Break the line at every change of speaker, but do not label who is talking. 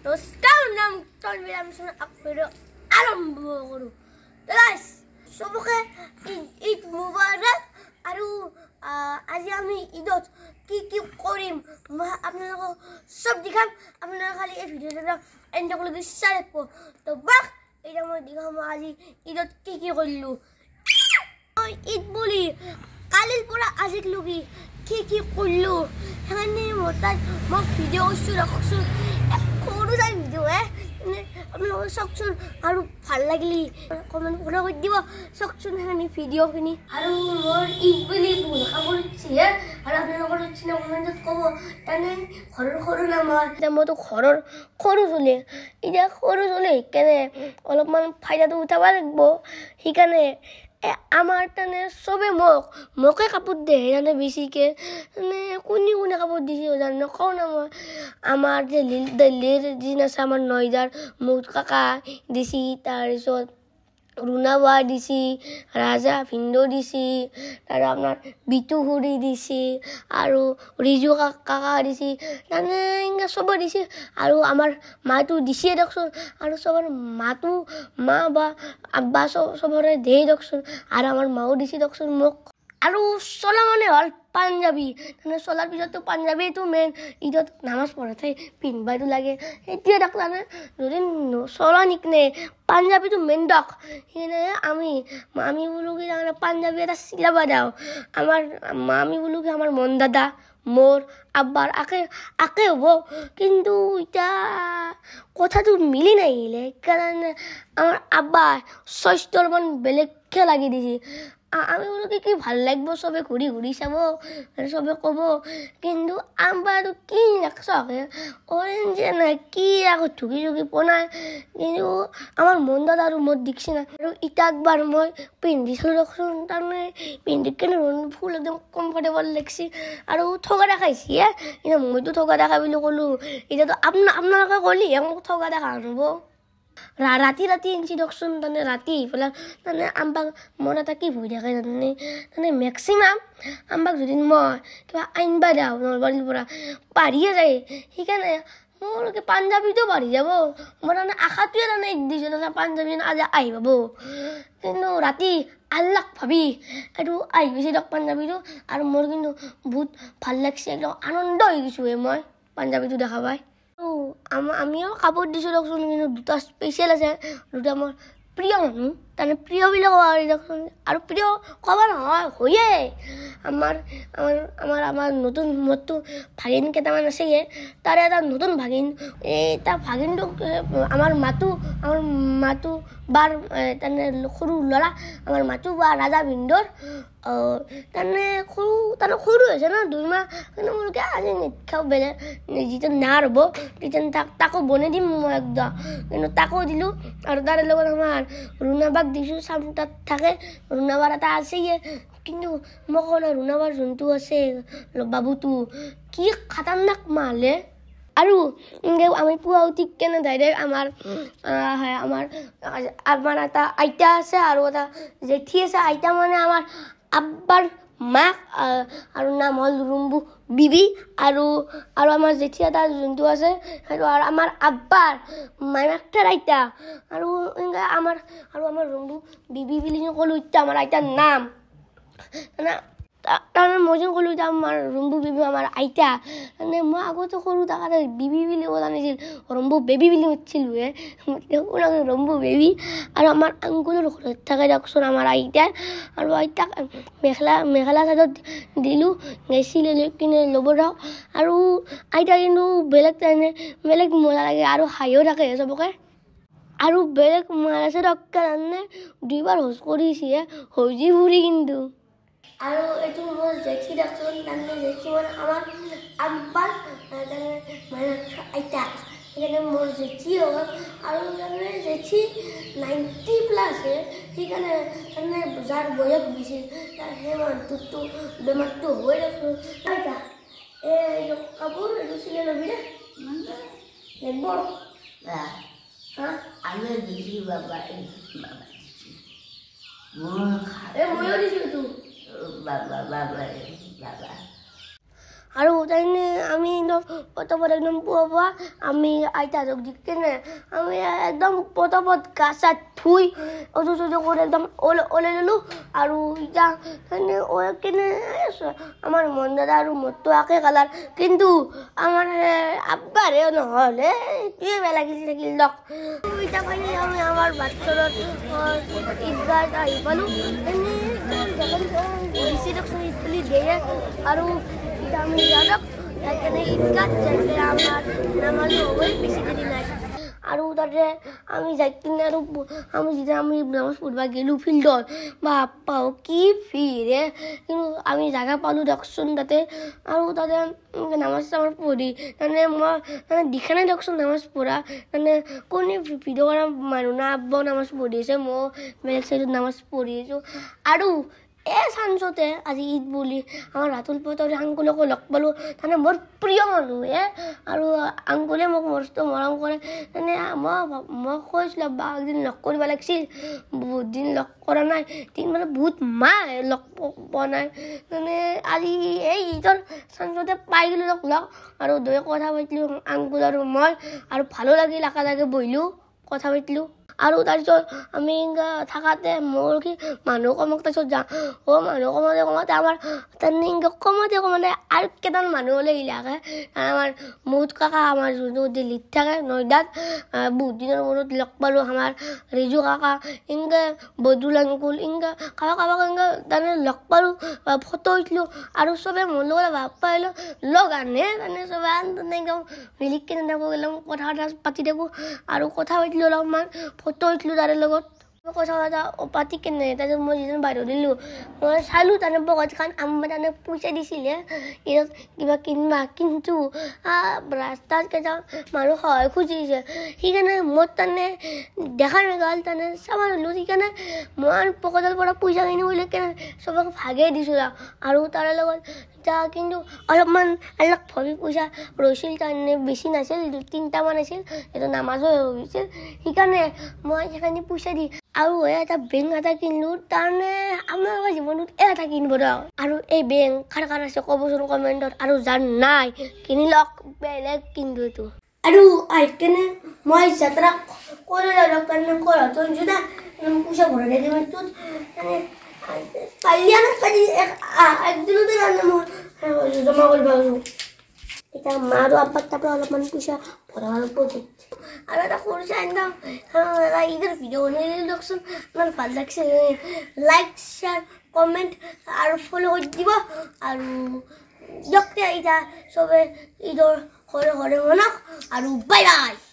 নমস্কাৰ নাম তনবিৰাম আকবৰৰ আৰম্ভ কৰোঁ। গাইজ চবকে ঈদ মুবাৰক। আৰু আজি আমি ঈদত কি কি কৰিম মই আপোনালোকক চব দেখাম। আপোনালোকে খালি এই ভিডিঅ'টো এণ্ডলৈকে চাই থাকিব। তো বাক এতিয়া মই দেখাম আজি ঈদত কি কি কৰিলোঁ। মই ঈদ বুলি কালিৰ পৰা আজিলৈকে কি কি কৰিলোঁ সেইকাৰণে মোৰ তাত মই ভিডিঅ' কৰিছোঁ। ৰাখকচোন সৰু চাই ভিডিঅ' আপোনালোকে চাওকচোন আৰু ভাল লাগিলে কমেণ্ট কৰি দিব চাওকচোন সেইখিনি ভিডিঅ'খিনি। আৰু মোৰ ঈদ বুলি ভুল কাপোৰ উঠিছে আৰু আপোনালোকৰ উঠিলে কমেণ্টত ক'ব। তাৰমানে ঘৰৰ সৰু নামৰ এতিয়া মইতো ঘৰৰ সৰু চলি এতিয়া সৰু চলি সেইকাৰণে অলপমান ফাইদাটো উঠাব লাগিব। সেইকাৰণে আমাৰ তাৰমানে চবে মোকে কাপোৰ দিয়ে সেইকাৰণে বেছিকৈ মানে কোনে কাপোৰ দিছে জানো কওঁ না মই। আমাৰ যে দিল্লীৰ যি আছে আমাৰ নয়দাৰ মোৰ কাকা দিছি, তাৰপিছত ৰুণা বা দিছি, ৰাজা ভিন্দো দিছি, আৰু আপোনাৰ বিটু খুৰী দিছি, আৰু ৰিজু কাকা দিছি, তাৰমানে এনেকৈ চবে দিছে। আৰু আমাৰ মাটো দিছে দিয়কচোন। আৰু চবৰ মাটো মা বা আব্বা চবৰে দিয়ে দিয়কচোন। আৰু আমাৰ মাও দিছে দিয়কচোন মোক। আৰু চলা মানে হ'ল পাঞ্জাবী। তাৰমানে চলাৰ পিছততো পাঞ্জাবীটো মেইন। ঈদত নামাজ পঢ়াতে পিন্ধিবতো লাগে। সেইটোৱে দিয়ক তাৰমানে যদি চলা নিকনে পাঞ্জাবীটো মেইন দিয়ক। সেইকাৰণে আমি বোলো কি তাৰমানে পাঞ্জাবী এটা চিলাব দিওঁ। আমি বোলো কি আমাৰ মন দাদা মোৰ আব্বাৰ আকে হ'ব। কিন্তু এতিয়া কথাটো মিলি নাহিলে সেইকাৰণে আমাৰ আব্বা স্বাস্থ্য অলপমান বেলেগকৈ লাগি দিছে। আমি বোলো কি ভাল লাগিব চবে ঘূৰি ঘূৰি চাব আৰু চবে ক'ব। কিন্তু আব্বাটো কি নাকচাকে অৰেঞ্জে নাই কি আকৌ ঢুকি বনাই। কিন্তু আমাৰ মন দাদা আৰু মোৰ দিকছি না। আৰু ইটা একবাৰ মই পিন্ধিছিলোঁ দিয়কচোন। তাৰমানে পিন্ধি কেনে ফুল একদম কমফৰ্টেবল লাগিছে আৰু ঠগা দেখাইছে এতিয়া মইতো ঠগা দেখা বুলি ক'লোঁ। এতিয়াতো আপোনালোকে ক'লিহে মোক ঠগা দেখা নহ'ব। ৰাতি আনিছি দিয়কচোন। তাৰমানে ৰাতি আহি পেলাই তাৰমানে আম্বাক মন এটা কি ভয় থাকে তাৰমানে মেক্সিমাম আম্বাক যদি মই কিবা আনিবা দিওঁ নলবাৰীৰ পৰা পাহৰিয়ে যায়। সেইকাৰণে মোৰ পাঞ্জাবীটো পাহৰি যাব। মই তাৰমানে আশাটোৱে তাৰমানে দিছোঁ তাৰমানে পাঞ্জাবী আজি আহি পাব। কিন্তু ৰাতি আল্লাক ভাবি এইটো আহি গৈছে দিয়ক পাঞ্জাবীটো। আৰু মোৰ কিন্তু বহুত ভাল লাগিছে একদম আনন্দ হৈ গৈছোঁ মই পাঞ্জাবীটো দেখা পাই। আমিও কাপোৰ দিছোঁ দিয়কচোন। কিন্তু দুটা স্পেচিয়েল আছে, দুটা মোৰ প্ৰিয় মানুহ তাৰমানে প্ৰিয় বুলি ক'ব পাৰি দিয়কচোন। আৰু প্ৰিয় ক'ব নহয় হয়ে আমাৰ নতুন মোৰতো ভাগিন কেইটামান আছেগে। তাৰে এটা নতুন ভাগিন তাৰ ভাগিনটোক আমাৰ মাতো বাৰ তাৰমানে সৰু ল'ৰা আমাৰ মাতো বা ৰাজা ভিন্দৰ তাৰমানে সৰু হৈছে ন 2 মাহ। কিন্তু মোৰ আজি নেখাওঁ বেলেগ যিটো নাৰ হ'ব তেতিয়া তাকো বনাই দিম মই একদম। কিন্তু তাকো দিলোঁ। আৰু তাৰে লগত আমাৰ ৰুণাবাক দিছোঁ। তাত থাকে ৰুণাবাৰ এটা আছেয়ে। কিন্তু মই কওঁ না ৰুণাবাৰ যোনটো আছে বাবুটো কি খাতাৰনাক মালে। আৰু আমি পুৱা উঠি কেনে ডাইৰেক্ট আমাৰ এটা আইতা আছে আৰু এটা জেঠি আছে। আইতা মানে আমাৰ আব্বাৰ মাক আৰু নাম হ'ল ৰুম্বু বিবি। আৰু আমাৰ জেঠি এটা যোনটো আছে সেইটো আৰু আমাৰ আব্বাৰ মাইমাকটাৰ আইতা। আৰু এনেকৈ আমাৰ ৰুম্বু বিবি বুলি ক'লোঁ এতিয়া আমাৰ আইতাৰ নাম। তাৰমানে মই যেন ক'লোঁ এতিয়া আমাৰ ৰুম্বু বিবি আমাৰ আইতা। মানে মই আগতে সৰু থাকোঁতে বিবি বুলি ক'ব জানিছিল, ৰম্বু বেবী বুলি মাতিছিলোঁ ৰম্বু বেবী। আৰু আমাৰ আংকুলৰ ঘৰত থাকে দিয়কচোন আমাৰ আইতা। আৰু আইতাক মেখেলা চাদত দিলোঁ চিলাই লৈ কিনে ল'ব যাওঁ। আৰু আইতা কিন্তু বেলেগ মজা লাগে আৰু হাঁহিও থাকে চবকে। আৰু বেলেগ মাৰাছে কাৰণে 2 বাৰ শৌচ কৰিছে হৈ ফুৰি কিন্তু। আৰু এইটো মোৰ জেঠি দিয়কচোন। তাৰমানে জেঠি মানে আমাৰ আব্বাৰ আইতাক। সেইকাৰণে মোৰ জেঠি হ'ল। আৰু তাৰমানে জেঠি 90+ সেইকাৰণে তাৰমানে যাৰ বয়স বেছি সেই মানুহটোতো বেমাৰটো হ'বই দিয়কচোন। আইতা এইটো কাপোৰ এইটো চিলাই ল'বি দে লাগিব
আমি দিছি বাবা
ময়ো দিছোঁ এইটো
বাবা
আৰু তাইনে আমি পতাপত একদম পুৱা আমি আইতাহঁতক দি কেনে আমি একদম পতাপত গা চা ধুই অজু চজু কৰি একদম ওলাই ল'লোঁ আৰু এতিয়া তাইনে ওলাই কেনে আমাৰ মন দাদা আৰু মোৰটো একে কালাৰ কিন্তু আমাৰ আব্বাৰে নহ'ল এইটোৱে বেয়া লাগিল লওক এতিয়া পাইনে আমি আমাৰ বাচ্চাৰত ঈদগাহ আহি পালোঁ এনে বেছি দেখোন ঈদ বুলি দিয়ে আৰু এতিয়া আমি যাওক সেইকাৰণে ঈদগাহ যাতে আমাৰ নামাজ হ'বই বেছি দেৰি নাই আৰু তাতে আমি যাই কিনে আৰু আমি যেতিয়া আমি নামাজ পঢ়িব গ'লোঁ ফিল্ডত বাপ্পাও কি ভিৰে কিন্তু আমি জাগা পালোঁ দিয়কচোন তাতে আৰু তাতে নামাজ চামাজ পঢ়ি মানে মই মানে দেখা নাই দিয়কচোন নামাজ পঢ়া মানে কোনে ভিডিঅ' কৰা মানুহ না আব্বাও নামাজ পঢ়ি আছে মই বেলেগ চাইডত নামাজ পঢ়ি আছোঁ আৰু চান্সতে আজি ঈদ বুলি আমাৰ ৰাতুল পটৰি আংকুলকো লগ পালোঁ তাৰমানে মোৰ প্ৰিয় মানুহে আৰু আংকুলে মোক মস্ত মৰম কৰে মানে মই কৈছিলোঁ বা একদিন লগ কৰিব লাগিছিল বহুত দিন লগ কৰা নাই মানে বহুত মাহ লগ পোৱা নাই মানে আজি এই ঈদৰ চান্সতে পাই গ'লোঁ লগ আৰু দুয়ে কথা পাতিলোঁ আংকুল আৰু মই আৰু ভালো লাগিল একেলগে বহিলোঁ কথা পাতিলোঁ আৰু তাৰপিছত আমি থাকাতে মোৰ কি মানুহ কমক তাৰপিছত যাওঁ মানুহ কমাতে আমাৰ কমাতে আৰু কেইটামান মানুহ হ'লে ইলাকে আমাৰ মুঠ কাকা আমাৰ যোনটো দিল্লীত থাকে নয়দাত বহুত দিনৰ মূৰত লগ পালোঁ আমাৰ ৰিজু কাকা ইনকে বদুল আংকুল ইনকে কাৰোবাক তাৰমানে লগ পালোঁ ফটো উঠিলোঁ আৰু চবে মোৰ লগত ভাব পাইলোঁ লগ আনে তাৰমানে চবে একদম মিলি কিনে থাকোঁ একদম কথা পাতি থাকোঁ আৰু কথা পাতিলোঁ অলপমান ফটো উঠিলোঁ তাৰে লগত কথা পাতি কেনে তাৰপিছত মই যিজন বাহিৰত দিলোঁ মই চালোঁ তাৰমানে বগত খান আমাৰ তাৰমানে পইচা দিছিলে ঈদত কিবা কিনিবা কিন্তু ৰাস্তাত কেইটা মানুহ সহায় খুজিছে সেইকাৰণে মোৰ তাৰমানে দেখা নাগ'ল তাৰমানে চাব নোৱাৰিলোঁ সেইকাৰণে মই পকেটৰ পৰা পইচা কিনিবলৈ কেনে চবক ভাগেই দিছোঁ আৰু তাৰে লগত কিন্তু অলপমান অলপ ভাবি পইচা ৰৈছিল তাৰমানে বেছি নাছিল 2-3টামান আছিল এইটো নামাজো হৈছিল সেইকাৰণে মই সেইকাৰণে পইচা দি আৰু এটা বেংক এটা কিনিলোঁ তাৰমানে আপোনালোকৰ জীৱনত এটা কিনিব দিয়ক আৰু এই বেংক কাৰ আছে ক'বচোন কমেণ্টত আৰু যাৰ নাই কিনি লওক বেলেগ কিনিব এইটো আৰু আহিকেনে মই যাত্ৰা কৰি লওক কাৰণে ঘৰত যদি পইচা ভৰাই দিম এইটোত মানে একদিনতে জমা কৰিব পাৰোঁ এতিয়া মা আৰু আব্বাৰ তাৰ পৰা অলপমান পইচা ভৰাব আৰু এটা সৰু চাই ঈদৰ ভিডিঅ' বনাই দিয়কচোন ইমান ভাল লাগিছে লাইক শ্বেয়াৰ কমেণ্ট আৰু ফ'ল' কৰি দিব আৰু দিয়ক এতিয়া চবে ঈদৰ ঘৰে ঘৰে মনাওক আৰু বাই বাই